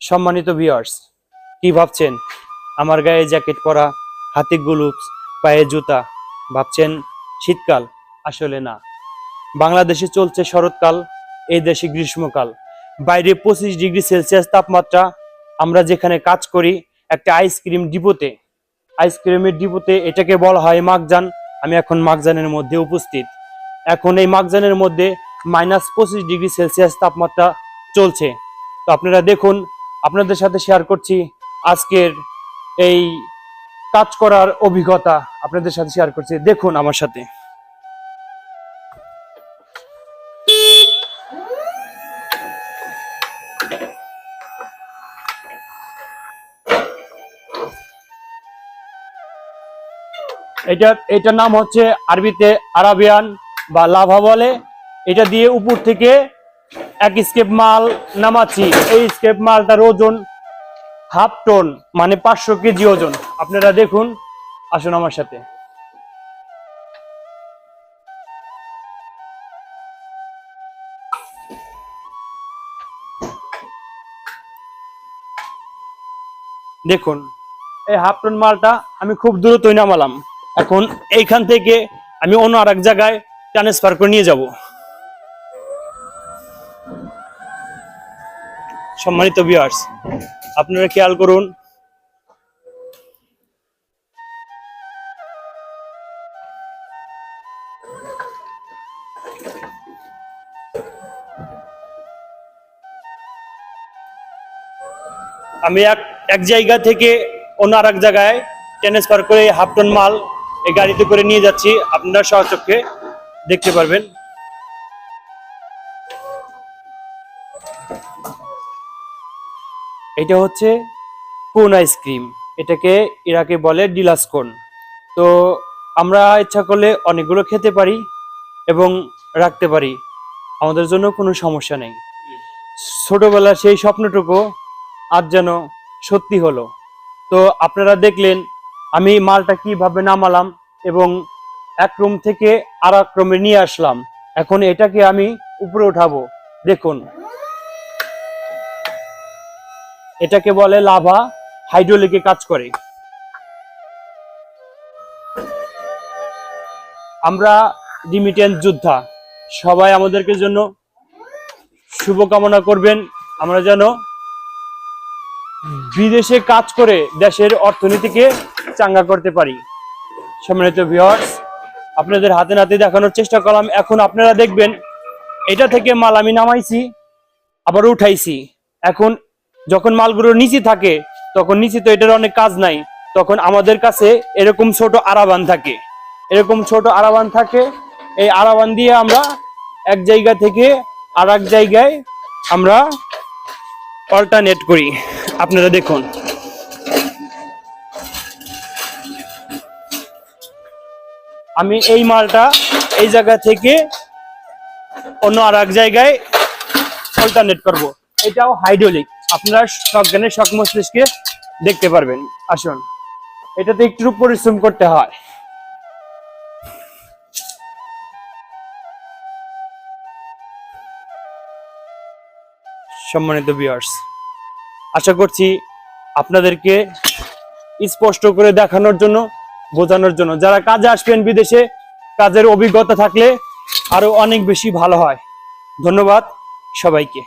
সম্মানিত ভিউয়ার্স, কি ভাবছেন আমার গায়ে জ্যাকেট পরা, হাতে গ্লোভস, পায়ে জুতা, ভাবছেন শীতকাল? আসলে না, বাংলাদেশে চলছে শরৎকাল, এই দেশে গ্রীষ্মকাল। বাইরে 25 ডিগ্রি সেলসিয়াস তাপমাত্রা। আমরা যেখানে কাজ করি একটা আইসক্রিমের ডিপোতে, এটাকে বলা হয় মাখজান। আমি এখন মাখজানের মধ্যে উপস্থিত। এখন এই মাখজানের মধ্যে -25 ডিগ্রি সেলসিয়াস তাপমাত্রা চলছে। তো আপনারা দেখুন, আপনাদের সাথে শেয়ার করছি আজকের এই কাজ করার অভিজ্ঞতা। আপনাদের সাথে শেয়ার করছি, দেখুন আমার সাথে। এটার নাম হচ্ছে আরবিতে আরাবিয়ান বা লাভা বলে। এটা দিয়ে উপর থেকে এক স্কেপ মাল নামাচ্ছি। এই স্কেপ মালটার ওজন 1/2 টন, মানে 500 কেজি ওজন। আপনারা দেখুন, আসুন আমার সাথে। দেখুন, এই 1/2 টন মালটা আমি খুব দ্রুতই নামালাম। এখন এইখান থেকে আমি অন্য আর এক জায়গায় ট্রান্সফার করে নিয়ে যাব। সম্মানিত ভিউয়ার্স, আপনারা খেয়াল করুন, আমি এক জায়গা থেকে অন্য আর এক জায়গায় ট্রান্সফার করে 1/2 টন মাল এই গাড়িতে করে নিয়ে যাচ্ছি। আপনারা সচক্ষে দেখতে পারবেন। এটা হচ্ছে কোন আইসক্রিম, এটাকে ইরাকে বলে ডিলাস কোন। তো আমরা ইচ্ছা করলে অনেকগুলো খেতে পারি এবং রাখতে পারি, আমাদের জন্য কোনো সমস্যা নেই। ছোটবেলার সেই স্বপ্নটুকু আজ যেন সত্যি হলো। তো আপনারা দেখলেন আমি মালটা কিভাবে নামালাম এবং এক রুম থেকে আর এক রুমে নিয়ে আসলাম। এখন এটাকে আমি উপরে উঠাবো। দেখুন, এটাকে বলে লাভা, হাইড্রোলিকে কাজ করে। আমরা রিমিটেন্স যোদ্ধা, সবাই আমাদেরকে জন্য শুভকামনা করবেন। আমরা যেন বিদেশে কাজ করে দেশের অর্থনীতিকে চাঙ্গা করতে পারি। সম্মানিত ভিউয়ার্স, আপনাদের হাতে নাতে দেখানোর চেষ্টা করলাম। এখন আপনারা দেখবেন, এটা থেকে মাল আমি নামাইছি, আবার উঠাইছি। এখন যখন মালগুলো নিচে থাকে, তখন নিচে তো এটার অনেক কাজ নাই, তখন আমাদের কাছে এরকম ছোট আরাবান থাকে। এই আরাবান দিয়ে আমরা এক জায়গা থেকে আর এক জায়গায় আমরা অল্টারনেট করি। আপনারা দেখুন, আমি এই মালটা এই জায়গা থেকে অন্য আর এক জায়গায় অল্টারনেট করব। এটাও হাইড্রোলিক, আপনারা সজ্ঞানে শখ মস্তিষ্কে দেখতে পারবেন। আসুন, এটাতে একটু পরিশ্রম করতে হয়। সম্মানিত ভিউয়ার্স, আশা করছি আপনাদেরকে স্পষ্ট করে দেখানোর জন্য, বোঝানোর জন্য। যারা কাজে আসবেন বিদেশে, কাজের অভিজ্ঞতা থাকলে আরো অনেক বেশি ভালো হয়। ধন্যবাদ সবাইকে।